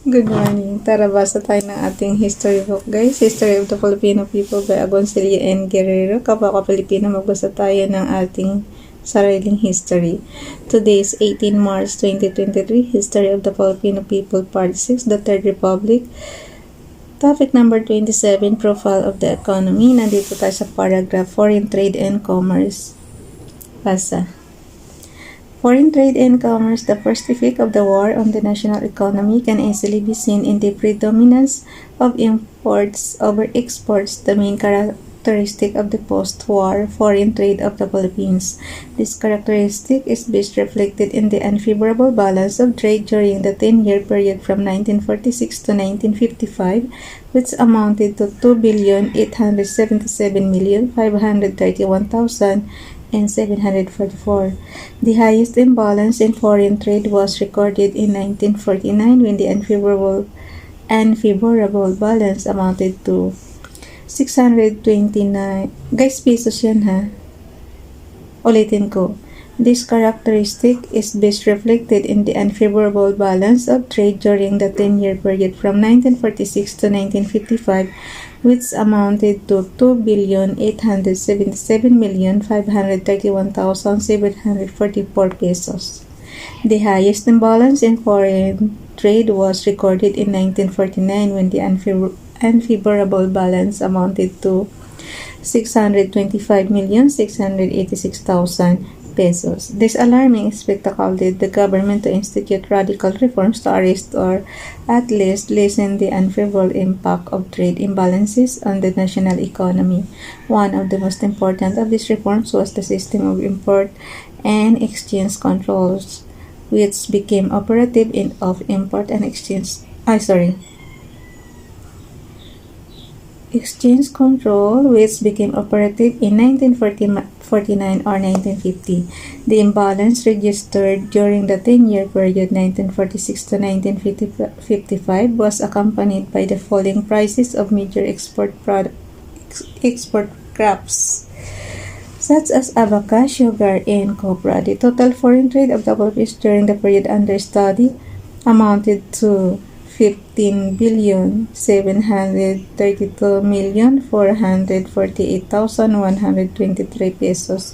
Good morning. Tara, basa tayo ng ating history book, guys. History of the Filipino People by Agoncillo and Guerrero. Kapwa Pilipino, magbasa tayo ng ating sariling history. Today is 18 March 2023. History of the Filipino People, Part 6, the Third Republic. Topic number 27, Profile of the Economy. Nandito tayo sa paragraph, Foreign Trade and Commerce. Basa. Foreign trade and commerce, the first effect of the war on the national economy, can easily be seen in the predominance of imports over exports, the main characteristic of the post-war foreign trade of the Philippines. This characteristic is best reflected in the unfavorable balance of trade during the 10-year period from 1946 to 1955, which amounted to 2,877,531,000 and 744. The highest imbalance in foreign trade was recorded in 1949 when the unfavorable balance amounted to 629. Guys, pesos yan ha. Ulitin ko. This characteristic is best reflected in the unfavorable balance of trade during the 10-year period from 1946 to 1955, which amounted to 2,877,531,744 pesos. The highest imbalance in foreign trade was recorded in 1949 when the unfavorable balance amounted to 625,686,000 pesos. This alarming spectacle led the government to institute radical reforms to arrest or at least lessen the unfavorable impact of trade imbalances on the national economy. One of the most important of these reforms was the system of import and exchange controls, which became operative exchange control, which became operative in 1949 or 1950. The imbalance registered during the 10-year period 1946 to 1955 was accompanied by the falling prices of major export crops, such as avocado, sugar, and copra. The total foreign trade of the Philippines during the period under study amounted to 15,732,448,123 pesos,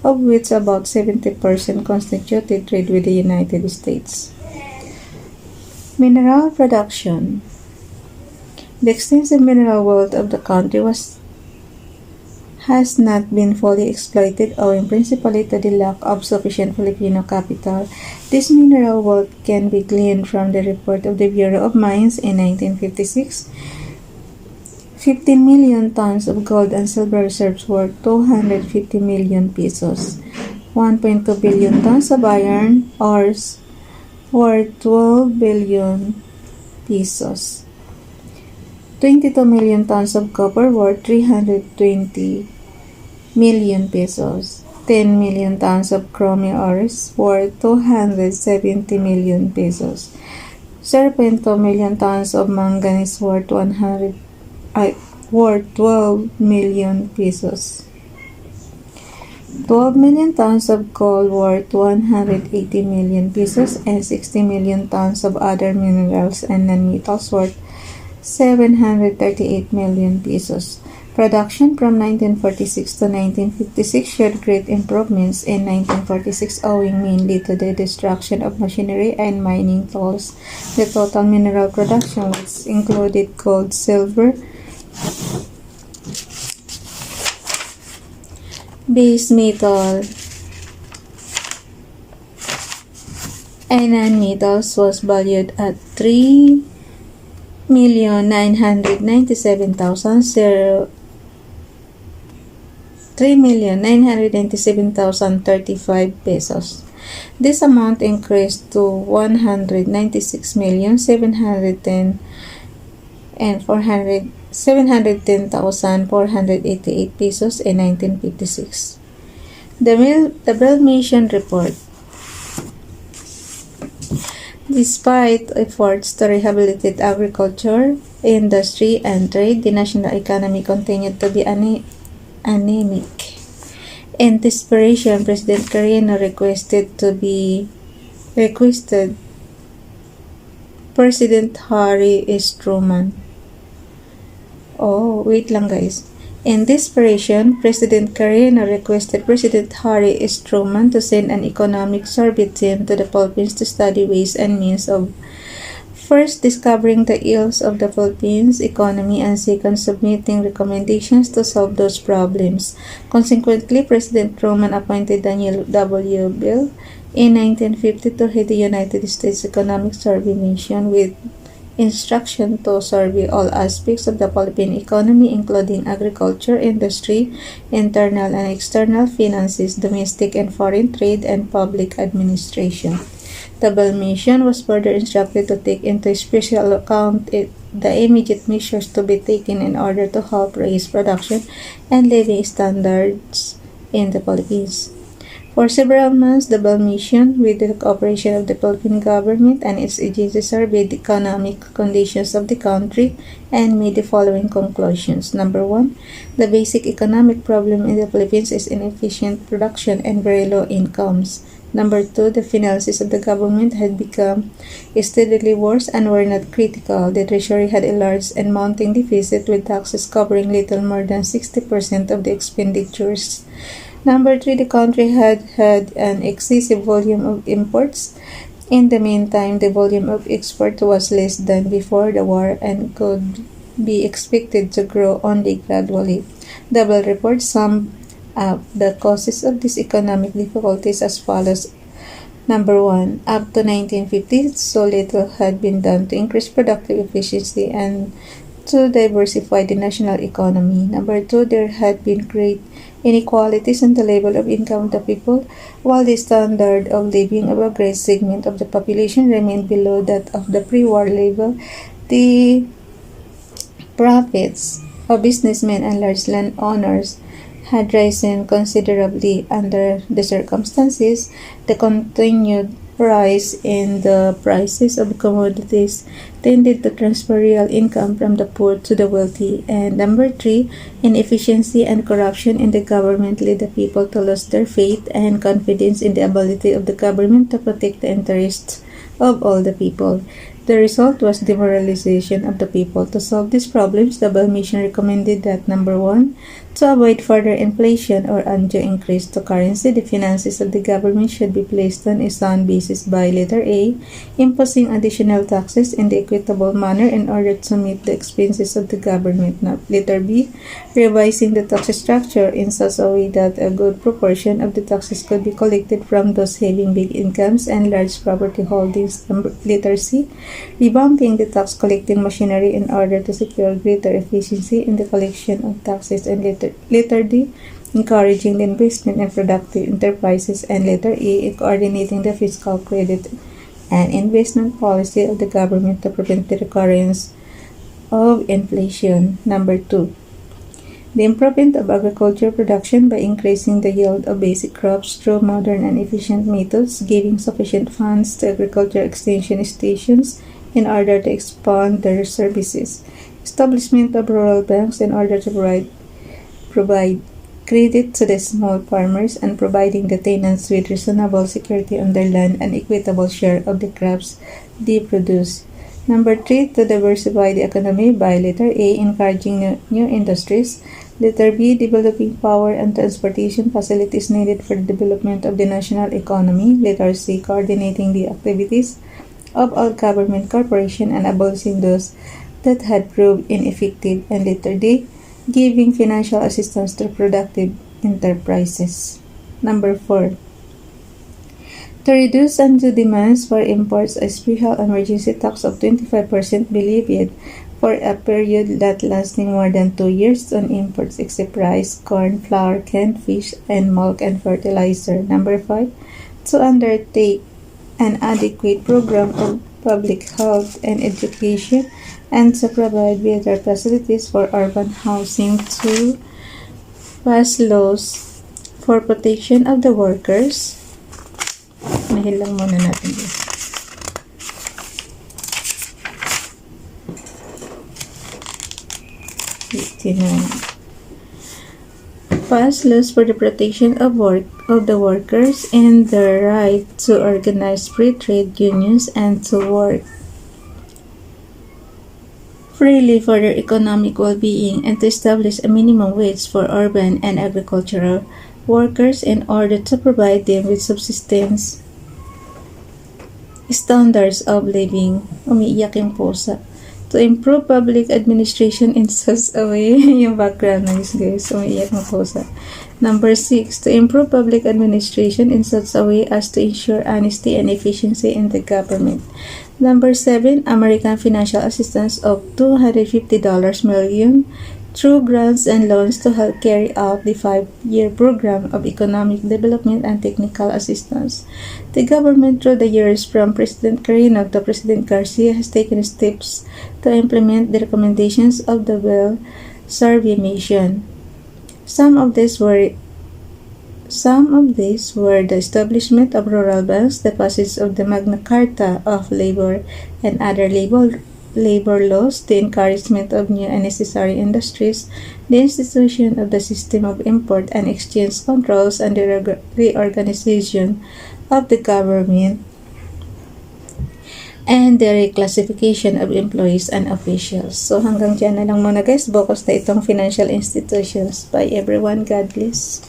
of which about 70% constituted trade with the United States. Mineral production. The extensive mineral wealth of the country has not been fully exploited owing principally to the lack of sufficient Filipino capital. This mineral wealth can be gleaned from the report of the Bureau of Mines in 1956. 15 million tons of gold and silver reserves worth 250 million pesos. 1.2 billion tons of iron ores worth 12 billion pesos. 22 million tons of copper worth 320 million pesos. 10 million tons of chromium ores worth 270 million pesos. 0.2 million tons of manganese worth 12 million pesos. 12 million tons of coal worth 180 million pesos and 60 million tons of other minerals and non-metals worth 738 million pesos. Production from 1946 to 1956 showed great improvements in 1946 owing mainly to the destruction of machinery and mining tools. The total mineral production, which included gold, silver, base metal, and non-metals, was valued at 3,997,035 pesos. This amount increased to 196,710,488 pesos in 1956. The Belmation Report. Despite efforts to rehabilitate agriculture, industry, and trade, the national economy continued to be anemic. In desperation, President Guerrero requested President Harry S. Truman. Oh, wait lang guys. In desperation, President Guerrero requested President Harry S. Truman to send an economic survey team to the Philippines to study ways and means of first discovering the ills of the Philippines economy and second submitting recommendations to solve those problems. Consequently, President Truman appointed Daniel W. Bill in 1950 to head the United States Economic Survey Mission with instruction to survey all aspects of the Philippine economy including agriculture, industry, internal and external finances, domestic and foreign trade, and public administration. The Bell mission was further instructed to take into special account the immediate measures to be taken in order to help raise production and living standards in the Philippines. For several months, the Bell mission, with the cooperation of the Philippine government and its agencies, surveyed the economic conditions of the country and made the following conclusions. Number 1, the basic economic problem in the Philippines is inefficient production and very low incomes. Number 2, the finances of the government had become steadily worse and were not critical. The treasury had a large and mounting deficit with taxes covering little more than 60% of the expenditures. Number 3, the country had an excessive volume of imports. In the meantime, the volume of export was less than before the war and could be expected to grow only gradually. The Bell report summed up the causes of these economic difficulties as follows. Number 1, up to 1950, so little had been done to increase productive efficiency and to diversify the national economy. Number 2, there had been great inequalities in the level of income of the people, while the standard of living of a great segment of the population remained below that of the pre-war level. The profits of businessmen and large landowners had risen considerably under the circumstances. The continued rise in the prices of commodities tended to transfer real income from the poor to the wealthy. And number 3, inefficiency and corruption in the government led the people to lose their faith and confidence in the ability of the government to protect the interests of all the people. The result was demoralization of the people. To solve these problems, the Bell mission recommended that number 1, to avoid further inflation or undue increase to currency, the finances of the government should be placed on a sound basis by letter A, imposing additional taxes in the equitable manner in order to meet the expenses of the government. Now, letter B, revising the tax structure in such a way that a good proportion of the taxes could be collected from those having big incomes and large property holdings. Letter C, revamping the tax collecting machinery in order to secure greater efficiency in the collection of taxes. And letter D, encouraging the investment in productive enterprises. And letter E, coordinating the fiscal credit and investment policy of the government to prevent the recurrence of inflation. Number 2, the improvement of agriculture production by increasing the yield of basic crops through modern and efficient methods, giving sufficient funds to agriculture extension stations in order to expand their services. Establishment of rural banks in order to provide credit to the small farmers and providing the tenants with reasonable security on their land and equitable share of the crops they produce. Number 3, to diversify the economy by letter A, encouraging new industries. Letter B, developing power and transportation facilities needed for the development of the national economy. Letter C, coordinating the activities of all government corporations and abolishing those that had proved ineffective. And letter D, giving financial assistance to productive enterprises. Number 4, to reduce undue demands for imports, a special emergency tax of 25% be levied for a period that lasting more than 2 years on imports except rice, corn, flour, canned fish, and milk and fertilizer. Number 5, to undertake an adequate program of public health and education and to provide better facilities for urban housing, to pass laws for protection of the workers. Mahil lang muna natin dito. Pass laws for the protection of the workers and the right to organize free trade unions and to work freely for their economic well-being, and to establish a minimum wage for urban and agricultural workers in order to provide them with subsistence standards of living. Umiiyak yung pusa. To improve public administration in such a way, yung background noise guys, umiiyak ng pusa. Number 6, to improve public administration in such a way as to ensure honesty and efficiency in the government. Number 7, American financial assistance of $250 million through grants and loans to help carry out the 5-year program of economic development and technical assistance. The government through the years from President Carino to President Garcia has taken steps to implement the recommendations of the Well Survey Mission. Some of these were the establishment of rural banks, the passage of the Magna Carta of Labor and other labor laws, the encouragement of new and necessary industries, the institution of the system of import and exchange controls, and the reorganization of the government and the reclassification of employees and officials. So hanggang dyan na lang muna guys, focus na itong financial institutions. Bye everyone, God bless.